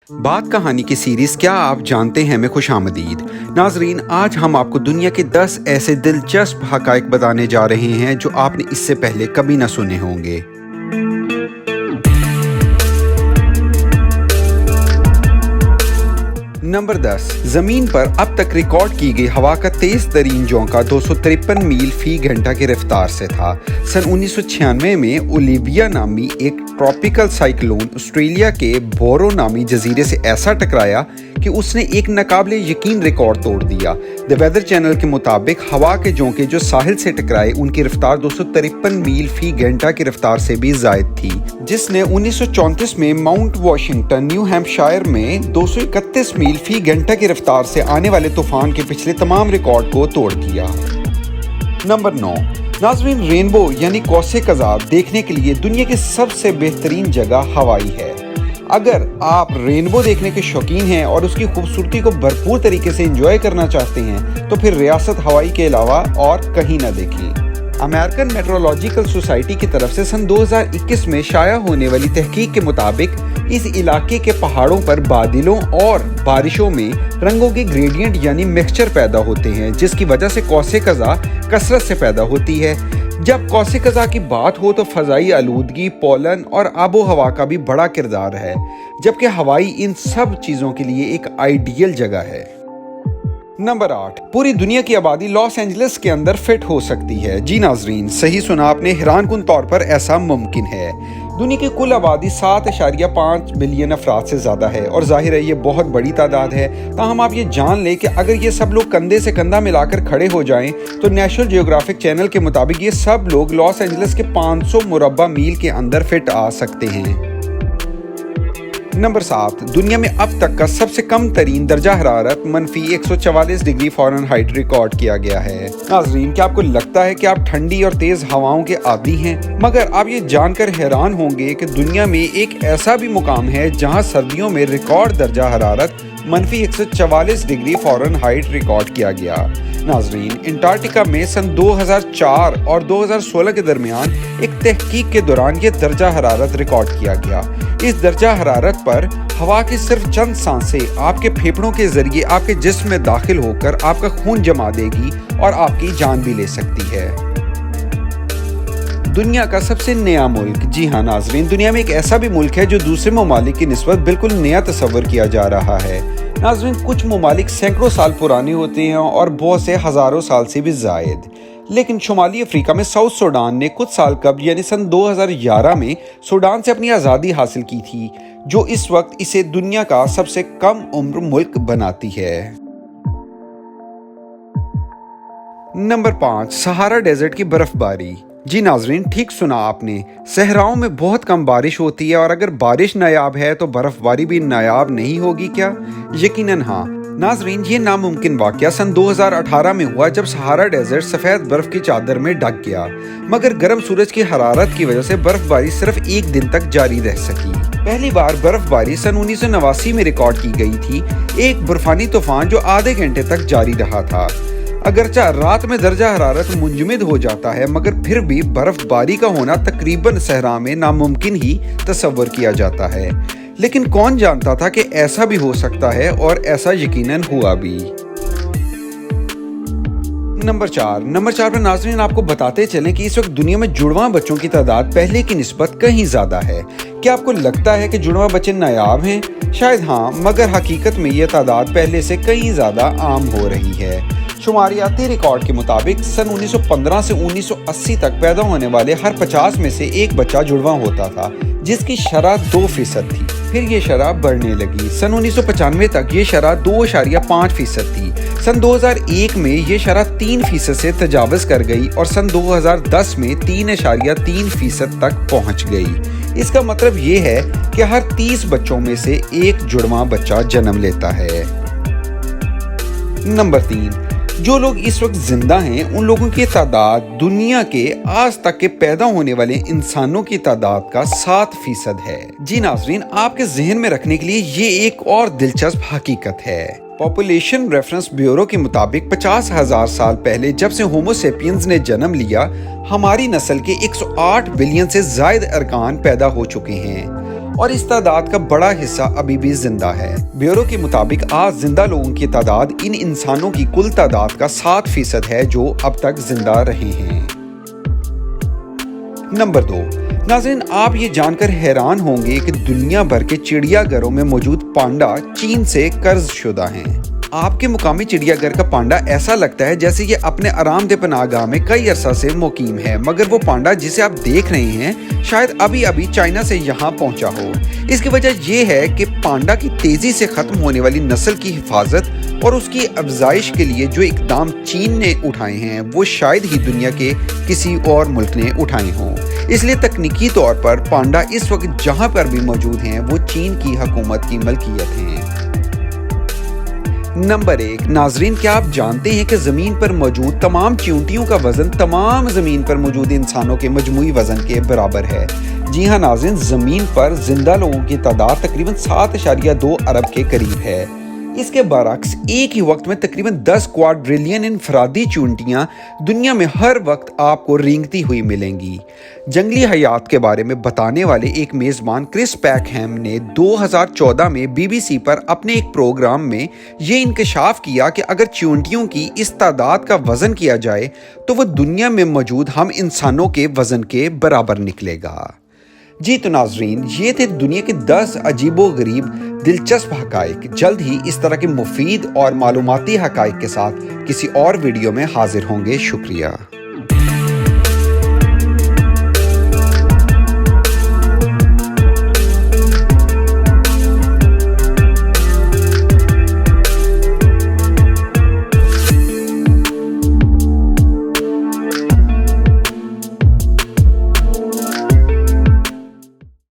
बात कहानी की सीरीज क्या आप जानते हैं में खुश आमदीद। नाजरीन, आज हम आपको दुनिया के 10 ऐसे दिलचस्प हकायक बताने जा रहे हैं जो आपने इससे पहले कभी ना सुने होंगे। नंबर 10। जमीन पर अब तक रिकॉर्ड की गई हवा का तेज तरीन झोंका 253 मील फी घंटा की रफ्तार से था। सन 1996 में ओलिविया नामी एक ट्रॉपिकल साइक्लोन ऑस्ट्रेलिया के बोरो नामी जजीरे से ऐसा टकराया कि उसने एक नाकाबिले यकीन रिकॉर्ड तोड़ दिया। द वेदर चैनल के मुताबिक हवा के झोंके जो साहिल से टकराए उनकी रफ्तार 253 मील फी घंटा की रफ्तार से भी जायद थी, जिसने 1934 में माउंट वाशिंगटन न्यू हैम्पशायर में 231 मील फी घंटा की रफ्तार से आने वाले तूफान के पिछले तमाम रिकॉर्ड को तोड़ दिया। नंबर 9। नाज़रीन, रेनबो यानी कौसे कज़ाब देखने के लिए दुनिया की सबसे बेहतरीन जगह हवाई है। अगर आप रेनबो देखने के शौकीन हैं और उसकी खूबसूरती को भरपूर तरीके से एंजॉय करना चाहते हैं तो फिर रियासत हवाई के अलावा और कहीं ना देखें। अमेरिकन मेट्रोलॉजिकल सोसाइटी की तरफ से सन 2021 में शाया होने वाली तहकीक के मुताबिक इस इलाके के पहाड़ों पर बादलों और बारिशों में रंगों के ग्रेडियंट यानी मिक्सचर पैदा होते हैं, जिसकी वजह से कौसे कज़ा कसरत से पैदा होती है। जब कौसे कज़ा की बात हो तो फ़ज़ाई आलूदगी, पोलन और आबो हवा का भी बड़ा किरदार है, जबकि हवाई इन सब चीज़ों के लिए एक आइडियल जगह है। नंबर 8। पूरी दुनिया की आबादी लॉस एंजलिस के अंदर फिट हो सकती है। जी नाजरीन, सही सुना आपने, हैरानकुन तौर पर ऐसा मुमकिन है। दुनिया की कुल आबादी 7.5 बिलियन अफराद से ज़्यादा है और जाहिर है ये बहुत बड़ी तादाद है। ताहम आप ये जान लें कि अगर ये सब लोग कंधे से कंधा मिलाकर खड़े हो जाएं तो नेशनल जियोग्राफिक चैनल के मुताबिक ये सब लोग लॉस एंजलिस के 500 मुरब्बा मील के अंदर फिट आ सकते हैं। नंबर 7। दुनिया में अब तक का सबसे कम तरीन दर्जा हरारत -144 डिग्री फ़ारेनहाइट रिकॉर्ड किया गया है। नाज़रीन, क्या आपको लगता है कि आप ठंडी और तेज हवाओं के आदी हैं? मगर आप ये जानकर हैरान होंगे कि दुनिया में एक ऐसा भी मुकाम है जहां सर्दियों में रिकॉर्ड दर्जा हरारत -144 डिग्री फ़ारेनहाइट रिकॉर्ड किया गया। नाज़रीन, अंटार्कटिका में सन 2004 और 2016 के दरमियान एक तहकीक के दौरान ये दर्जा हरारत रिकॉर्ड किया गया। इस दर्जा हरारत पर हवा की सिर्फ चंद सांसें आपके फेफड़ों के जरिए आपके जिस्म में दाखिल होकर आपका खून जमा देगी और आपकी जान भी ले सकती है। दुनिया का सबसे नया मुल्क, जी हाँ नाज़रीन, दुनिया में एक ऐसा भी मुल्क है जो दूसरे ममालिक की निस्बत बिल्कुल नया तस्वर किया जा रहा है। नाज़रीन, कुछ ममालिक सैकड़ों साल पुराने होते हैं और बहुत से हज़ारों साल से भी ज़ायद, लेकिन शुमाली अफ्रीका में साउथ सूडान ने कुछ साल कबल यानी सन 2011 में सूडान से अपनी आज़ादी हासिल की थी, जो इस वक्त इसे दुनिया का सबसे कम उम्र मुल्क बनाती है। नंबर 5। सहारा डेजर्ट की बर्फबारी। जी नाजरीन, ठीक सुना आपने, सहराओं में बहुत कम बारिश होती है और अगर बारिश नायाब है तो बर्फबारी भी नायाब नहीं होगी क्या? यकीनन हाँ। नाजरीन, ये नामुमकिन वाक़या सन 2018 में हुआ जब सहारा डेजर्ट सफ़ेद बर्फ की चादर में ढक गया, मगर गर्म सूरज की हरारत की वजह से बर्फबारी सिर्फ एक दिन तक जारी रह सकी। पहली बार बर्फबारी सन 1989 में रिकॉर्ड की गई थी, एक बर्फानी तूफान जो आधे घंटे तक जारी रहा था। अगरचा रात में दर्जा हरारत मुंजमद हो जाता है, मगर फिर भी बर्फबारी का होना तकरीबन सहरा में नामुमकिन ही तस्वर किया जाता है। लेकिन कौन जानता था कि ऐसा भी हो सकता है, और ऐसा यकीनन हुआ भी। नंबर 4 पर नाज़रीन आपको बताते चलें कि इस वक्त दुनिया में जुड़वां बच्चों की तादाद पहले की निस्बत कहीं ज़्यादा है। क्या आपको लगता है कि जुड़वां बच्चे नायाब हैं? शायद हाँ, मगर हकीकत में ये तादाद पहले से कहीं ज़्यादा आम हो रही है। शुमारियाती रिकॉर्ड के मुताबिक सन 1915 से 1980 तक पैदा होने वाले हर 50 में से एक बच्चा जुड़वा होता था, जिसकी शरह 2% थी। फिर ये शरह बढ़ने लगी। सन 1995 तक ये शरह 2.5% थी। सन 2001 में ये शरह 3% से तजावज़ कर गई और सन 2010 में 3.3% तक पहुंच गई। इसका मतलब ये है कि हर 30 बच्चों में से एक जुड़वा बच्चा जन्म लेता है। नंबर 3। जो लोग इस वक्त जिंदा हैं उन लोगों की तादाद दुनिया के आज तक के पैदा होने वाले इंसानों की तादाद का 7% है। जी नाज़रीन, आपके जहन में रखने के लिए ये एक और दिलचस्प हकीकत है। पॉपुलेशन रेफरेंस ब्यूरो के मुताबिक 50,000 साल पहले जब से होमो सेपियंस ने जन्म लिया, हमारी नस्ल के 108 बिलियन से ज्यादा अरकान पैदा हो चुके हैं। और इस तादाद का बड़ा हिस्सा अभी भी जिंदा है। ब्यूरो के मुताबिक आज जिंदा लोगों की तादाद इन इंसानों की कुल तादाद का 7% है जो अब तक जिंदा रहे हैं। नंबर 2, नाज़रीन, आप ये जानकर हैरान होंगे कि दुनिया भर के चिड़ियाघरों में मौजूद पांडा चीन से कर्ज शुदा हैं। आपके मुकामी चिड़ियाघर का पांडा ऐसा लगता है जैसे ये अपने आरामदेह पनाहगाह में कई अरसा से मुकीम है, मगर वो पांडा जिसे आप देख रहे हैं शायद अभी अभी चाइना से यहाँ पहुंचा हो। इसकी वजह ये है कि पांडा की तेजी से खत्म होने वाली नस्ल की हिफाजत और उसकी अफजाइश के लिए जो इकदाम चीन ने उठाए हैं वो शायद ही दुनिया के किसी और मुल्क ने उठाए हों। इसलिए तकनीकी तौर पर पांडा इस वक्त जहाँ पर भी मौजूद हैं वो चीन की हुकूमत की मलकियत हैं। नंबर 1, नाजरीन, क्या आप जानते हैं कि ज़मीन पर मौजूद तमाम चींटियों का वजन तमाम ज़मीन पर मौजूद इंसानों के मजमूई वजन के बराबर है। जी हाँ नाजरीन, ज़मीन पर जिंदा लोगों की तादाद तकरीबन 7.2 अरब के करीब है। इसके बरक्स एक ही वक्त में तकरीबन 10 क्वाड्रिलियन इनफरादी चींटियां दुनिया में हर वक्त आपको रेंगती हुई मिलेंगी। जंगली हयात के बारे में बताने वाले एक मेज़बान क्रिस पैकहैम ने 2014 में BBC पर अपने एक प्रोग्राम में ये इंकशाफ किया कि अगर चींटियों की इस तादाद का वज़न किया जाए तो वह दुनिया में मौजूद हम इंसानों के वज़न के बराबर निकलेगा। जी तो नाजरीन, ये थे दुनिया के 10 अजीबो गरीब दिलचस्प हकाइक। जल्द ही इस तरह के मुफीद और मालूमाती हकाइक के साथ किसी और वीडियो में हाजिर होंगे। शुक्रिया।